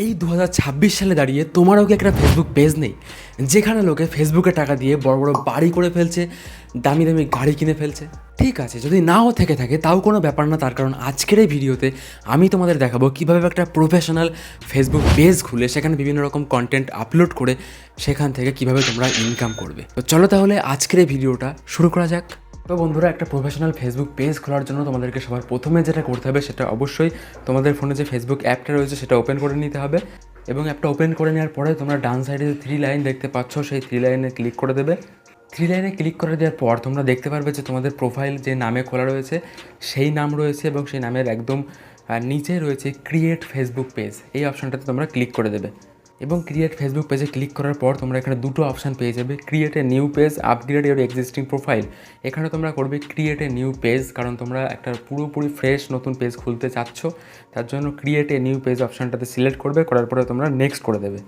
এই 2026 সালে দাঁড়িয়ে তোমারও কি একটা ফেসবুক পেজ নেই, যেখানে লোকে ফেসবুকে টাকা দিয়ে বড় বড় বাড়ি করে ফেলছে, দামি দামি গাড়ি কিনে ফেলছে? ঠিক আছে, যদি নাও থেকে থাকে তাও কোনো ব্যাপার না। তার কারণ আজকের এই ভিডিওতে আমি তোমাদের দেখাবো কীভাবে একটা প্রফেশনাল ফেসবুক পেজ খুলে সেখানে বিভিন্ন রকম কন্টেন্ট আপলোড করে সেখান থেকে কীভাবে তোমরা ইনকাম করবে। তো চলো তাহলে আজকের এই ভিডিওটা শুরু করা যাক। তো বন্ধুরা, একটা প্রফেশনাল ফেসবুক পেজ খোলার জন্য তোমাদেরকে সবার প্রথমে যেটা করতে হবে সেটা অবশ্যই তোমাদের ফোনে যে ফেসবুক অ্যাপটা রয়েছে সেটা ওপেন করে নিতে হবে। এবং অ্যাপটা ওপেন করে নেওয়ার পরে তোমরা ডান সাইডে যে 3 লাইন দেখতে পাচ্ছ সেই 3 লাইনে ক্লিক করে দেবে। 3 লাইনে ক্লিক করে দেওয়ার পর তোমরা দেখতে পারবে যে তোমাদের প্রোফাইল যে নামে খোলা রয়েছে সেই নাম রয়েছে এবং সেই নামের একদম নিচে রয়েছে ক্রিয়েট ফেসবুক পেজ। এই অপশানটাতে তোমরা ক্লিক করে দেবে এবং ক্রিয়েট ফেসবুক পেজে ক্লিক করার পর তোমরা এখানে দুটো অপশান পেয়ে যাবে, create a new page, upgrade your existing profile. এখানে তোমরা করবে ক্রিয়েট এ নিউ পেজ, কারণ তোমরা একটা পুরোপুরি ফ্রেশ নতুন পেজ খুলতে চাচ্ছ। তার জন্য ক্রিয়েট এ নিউ পেজ অপশানটাতে সিলেক্ট করবে, করার পরে তোমরা নেক্সট করে দেবে।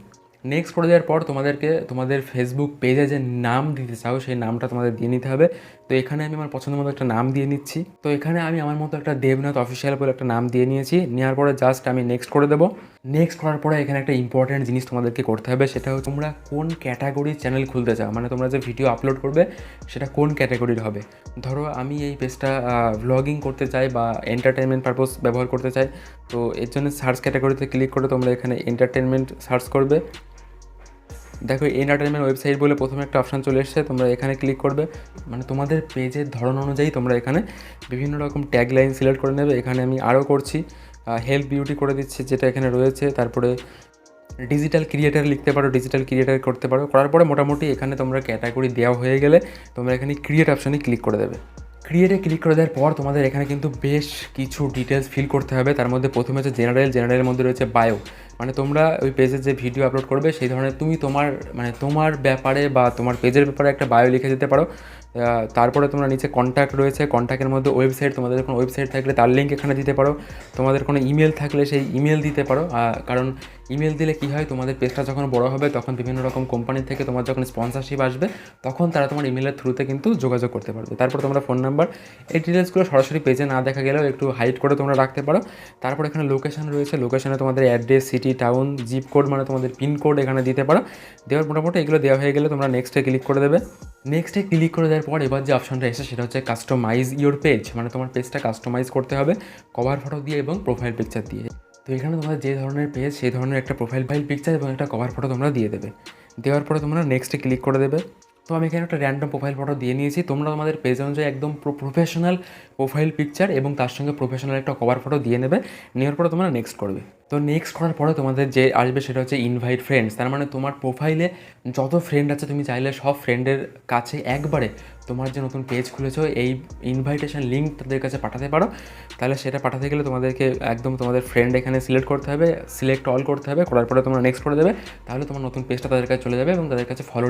নেক্সট করে দেওয়ার পর তোমাদেরকে তোমাদের ফেসবুক পেজে যে নাম দিতে চাও সেই নামটা তোমাদের দিয়ে নিতে হবে। তো এখানে আমি আমার পছন্দ মতো একটা নাম দিয়ে নিচ্ছি। তো এখানে আমি আমার মতো একটা দেবনাথ অফিসিয়াল বলে একটা নাম দিয়ে নিয়েছি। নেওয়ার পরে জাস্ট আমি নেক্সট করে দেবো। নেক্সট করার পরে এখানে একটা ইম্পর্ট্যান্ট জিনিস তোমাদেরকে করতে হবে, সেটা হচ্ছে তোমরা কোন ক্যাটাগরির চ্যানেল খুলতে চাও, মানে তোমরা যে ভিডিও আপলোড করবে সেটা কোন ক্যাটাগরির হবে। ধরো আমি এই পেজটা ভ্লগিং করতে চাই বা এন্টারটেনমেন্ট পারপোজ ব্যবহার করতে চাই, তো এর জন্য সার্চ ক্যাটাগরিতে ক্লিক করে তোমরা এখানে এন্টারটেনমেন্ট সার্চ করবে। দেখো এন্টারটেনমেন্ট ওয়েবসাইট বলে প্রথমে একটা অপশান চলে এসেছে, তোমরা এখানে ক্লিক করবে। মানে তোমাদের পেজের ধরন অনুযায়ী তোমরা এখানে বিভিন্ন রকম ট্যাগলাইন সিলেক্ট করে নেবে। এখানে আমি আরও করছি, হেলথ বিউটি করে দিচ্ছি যেটা এখানে রয়েছে। তারপরে ডিজিটাল ক্রিয়েটার লিখতে পারো, ডিজিটাল ক্রিয়েটার করতে পারো। করার পরে মোটামুটি এখানে তোমরা ক্যাটাগরি দেওয়া হয়ে গেলে তোমরা এখানে ক্রিয়েট অপশানে ক্লিক করে দেবে। ক্রিয়েটে ক্লিক করে দেওয়ার পর তোমাদের এখানে কিন্তু বেশ কিছু ডিটেলস ফিল করতে হবে। তার মধ্যে প্রথমে হচ্ছে জেনারেলের মধ্যে রয়েছে বায়ো, মানে তোমরা ওই পেজে যে ভিডিও আপলোড করবে সেই ধরনের তুমি তোমার ব্যাপারে বা তোমার পেজের ব্যাপারে একটা বায়ো লিখে দিতে পারো। তারপরে তোমরা নিচে কন্ট্যাক্ট রয়েছে, কন্ট্যাক্টের মধ্যে ওয়েবসাইট, তোমাদের কোনো ওয়েবসাইট থাকলে তার লিঙ্ক এখানে দিতে পারো। তোমাদের কোনো ইমেল থাকলে সেই ইমেল দিতে পারো, কারণ ইমেল দিলে কী হয়, তোমাদের পেজটা যখন বড় হবে তখন বিভিন্ন রকম কোম্পানি থেকে তোমার যখন স্পন্সরশিপ আসবে তখন তারা তোমার ইমেলের থ্রুতে কিন্তু যোগাযোগ করতে পারবে। তারপর তোমরা ফোন নাম্বার, এই ডিটেলসগুলো সরাসরি পেজে না দেখা গেলেও একটু হাইড করে তোমরা রাখতে পারো। তারপর এখানে লোকেশান রয়েছে, লোকেশানে তোমাদের address, city, town, zip code মানে তোমাদের পিনকোড এখানে দিতে পারো। দেওয়ার মোটামুটি এগুলো দেওয়া হয়ে গেলে তোমরা নেক্সটে ক্লিক করে দেবে। নেক্সটে ক্লিক করে দেওয়ার পর এবার যে অপশনটা এসে সেটা হচ্ছে কাস্টমাইজ ইওর পেজ, মানে তোমার পেজটা কাস্টমাইজ করতে হবে কভার ফটো দিয়ে এবং প্রোফাইল পিকচার দিয়ে। তো এখানে তোমাদের যে ধরনের পেজ সেই ধরনের একটা প্রোফাইল পিকচার এবং একটা কভার ফটো তোমরা দিয়ে দেবে। দেওয়ার পরে তোমরা নেক্সটে ক্লিক করে দেবে। তো আমি এখানে একটা র্যান্ডম প্রোফাইল ফটো দিয়ে নিয়েছি। তোমরা তোমাদের পেজ অনুযায়ী একদম প্রফেশনাল প্রোফাইল পিকচার এবং তার সঙ্গে প্রফেশনাল একটা কভার ফটো দিয়ে নেবে। নেওয়ার পরে তোমরা নেক্সট করবে। তো নেক্সট করার পরে তোমাদের যে আসবে সেটা হচ্ছে ইনভাইট ফ্রেন্ডস। তার মানে তোমার প্রোফাইলে যত ফ্রেন্ড আছে তুমি চাইলে সব ফ্রেন্ডের কাছে একবারে তোমার যে নতুন পেজ খুলেছো এই ইনভাইটেশন লিঙ্ক তাদের কাছে পাঠাতে পারো। তাহলে সেটা পাঠাতে গেলে তোমাদেরকে একদম তোমাদের ফ্রেন্ড এখানে সিলেক্ট করতে হবে, সিলেক্ট অল করতে হবে। করার পরে তোমরা নেক্সট করে দেবে। তাহলে তোমার নতুন পেজটা তাদের কাছে চলে যাবে এবং তাদের কাছে ফলো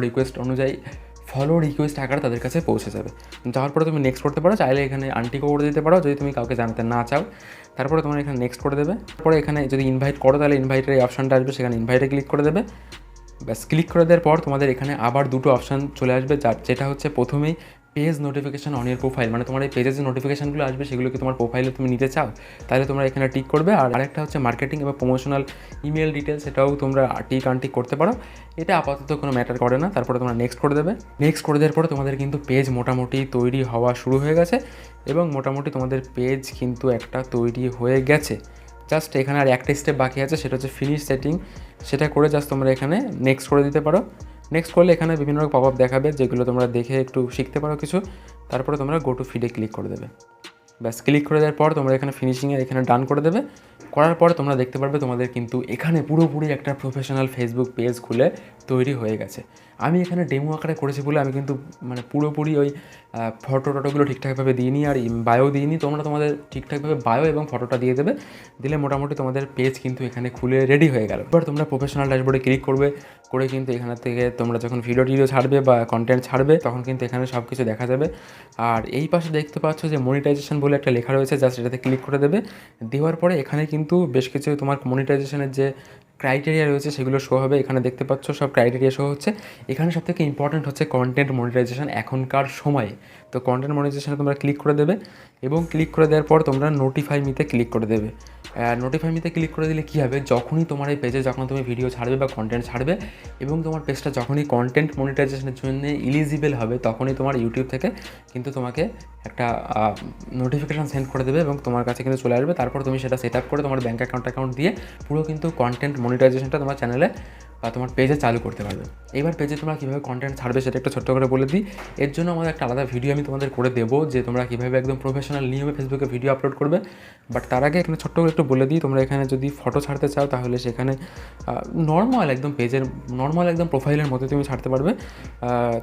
রিকোয়েস্ট আকারে তাদের কাছে পৌঁছে যাবে। যাওয়ার পরে তুমি নেক্সট করতে পারো, চাইলে এখানে আন্টিকেও করে দিতে পারো যদি তুমি কাউকে জানাতে না চাও। তারপরে তোমরা এখানে নেক্সট করে দেবে। তারপরে এখানে যদি ইনভাইট করো তাহলে ইনভাইটের এই অপশানটা আসবে, সেখানে ইনভাইটে ক্লিক করে দেবে। ব্যাস, ক্লিক করে দেওয়ার পর তোমাদের এখানে আবার দুটো অপশান চলে আসবে, যেটা হচ্ছে প্রথমেই page notification on year profile, মানে তোমার এই পেজে যে নোটিফিকেশানগুলো আসবে সেগুলোকে তোমার প্রোফাইলে তুমি নিতে চাও তাহলে তোমরা এখানে টিক করবে। আর আরেকটা হচ্ছে মার্কেটিং এবং প্রমোশনাল ইমেল ডিটেলস, সেটাও তোমরা টিক আনটিক করতে পারো। এটা আপাতত কোনো ম্যাটার করে না। তারপরে তোমরা নেক্সট করে দেবে। নেক্সট করে দেওয়ার পরে তোমাদের কিন্তু পেজ মোটামুটি তৈরি হওয়া শুরু হয়ে গেছে এবং মোটামুটি তোমাদের পেজ কিন্তু একটা তৈরি হয়ে গেছে। জাস্ট এখানে আর একটা স্টেপ বাকি আছে, সেটা হচ্ছে ফিনিশ সেটিং। সেটা করে জাস্ট তোমরা এখানে নেক্সট করে দিতে পারো। নেক্সট করলে এখানে বিভিন্ন রকম পপ আপ দেখাবে যেগুলো তোমরা দেখে একটু শিখতে পারো কিছু। তারপরে তোমরা গো টু ফিডে ক্লিক করে দেবে। ব্যাস, ক্লিক করে দেওয়ার পর তোমরা এখানে ফিনিশিংয়ের এখানে ডান করে দেবে। করার পর তোমরা দেখতে পারবে তোমাদের কিন্তু এখানে পুরোপুরি একটা প্রফেশনাল ফেসবুক পেজ খুলে তৈরি হয়ে গেছে। আমি এখানে ডেমো আকারে করেছি বলে আমি কিন্তু মানে পুরোপুরি ওই ফটোগুলো ঠিকঠাকভাবে দিইনি আর বায়ো দিইনি। তোমরা তোমাদের ঠিকঠাকভাবে বায়ো এবং ফটোটা দিয়ে দেবে, দিলে মোটামুটি তোমাদের পেজ কিন্তু এখানে খুলে রেডি হয়ে গেল। এবার তোমরা প্রফেশনাল ড্যাশবোর্ডে ক্লিক করবে, করে কিন্তু এখান থেকে তোমরা যখন ভিডিও ছাড়বে বা কন্টেন্ট ছাড়বে তখন কিন্তু এখানে সব কিছু দেখা যাবে। আর এই পাশে দেখতে পাচ্ছ যে মনিটাইজেশন বলে একটা লেখা রয়েছে, জাস্ট এটাতে ক্লিক করে দেবে। দেওয়ার পরে এখানে কিন্তু বেশ কিছু তোমার মনিটাইজেশনের যে ক্রাইটেরিয়া রয়েছে সেগুলো শো হবে। এখানে দেখতে পাচ্ছ সব ক্রাইটেরিয়া শো হচ্ছে। এখানে সবথেকে ইম্পর্ট্যান্ট হচ্ছে কন্টেন্ট মনিটাইজেশন এখনকার সময়ে। তো কন্টেন্ট মনিটাইজেশনে তোমরা ক্লিক করে দেবে এবং ক্লিক করে দেওয়ার পর তোমরা নোটিফাই মিতে ক্লিক করে দেবে। নোটিফাই মিতে ক্লিক করে দিলে কী হবে, যখনই তোমার এই পেজে যখন তুমি ভিডিও ছাড়বে বা কন্টেন্ট ছাড়বে এবং তোমার পেজটা যখনই কন্টেন্ট মনিটাইজেশনের জন্য এলিজিবল হবে, তখনই তোমার ইউটিউব থেকে কিন্তু তোমাকে একটা নোটিফিকেশান সেন্ড করে দেবে এবং তোমার কাছে কিন্তু চলে আসবে। তারপর তুমি সেটা সেট আপ করে তোমার ব্যাঙ্ক অ্যাকাউন্ট দিয়ে পুরো কিন্তু কন্টেন্ট মনিটাইজেশনটা তোমার চ্যানেলে বা তোমার পেজে চালু করতে পারবে। এবার পেজে তোমরা কীভাবে কন্টেন্ট ছাড়বে সেটা একটু ছোট্ট করে বলে দিই। এর জন্য আমাদের একটা আলাদা ভিডিও আমি তোমাদের করে দেবো যে তোমরা কীভাবে একদম প্রফেশনাল নিয়মে ফেসবুকে ভিডিও আপলোড করবে। বাট তার আগে এখানে ছোট্ট করে একটু বলে দিই, তোমরা এখানে যদি ফটো ছাড়তে চাও তাহলে সেখানে নর্মাল একদম পেজের নর্মাল একদম প্রোফাইলের মতো তুমি ছাড়তে পারবে।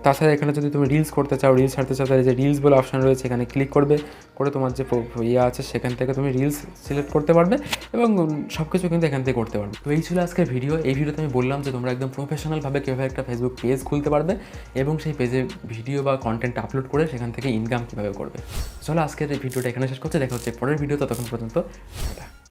তাছাড়া এখানে যদি তুমি রিলস করতে চাও, রিলস ছাড়তে চাও, তাহলে যে রিলস বলে অপশান রয়েছে এখানে ক্লিক করবে, করে তোমার যে আছে সেখান থেকে তুমি রিলস সিলেক্ট করতে পারবে এবং সব কিছু কিন্তু এখান থেকে করতে পারবে। তো এই ছিল আজকের ভিডিও। এই ভিডিওতে আমি বললাম যে তোমরা একদম প্রফেশনালভাবে কীভাবে একটা ফেসবুক পেজ খুলতে পারবে এবং সেই পেজে ভিডিও বা কন্টেন্ট আপলোড করে সেখান থেকে ইনকাম কীভাবে করবে। চলো আজকের এই ভিডিওটা এখানে শেষ করতে, দেখা হচ্ছে পরের ভিডিও। ততক্ষণ পর্যন্ত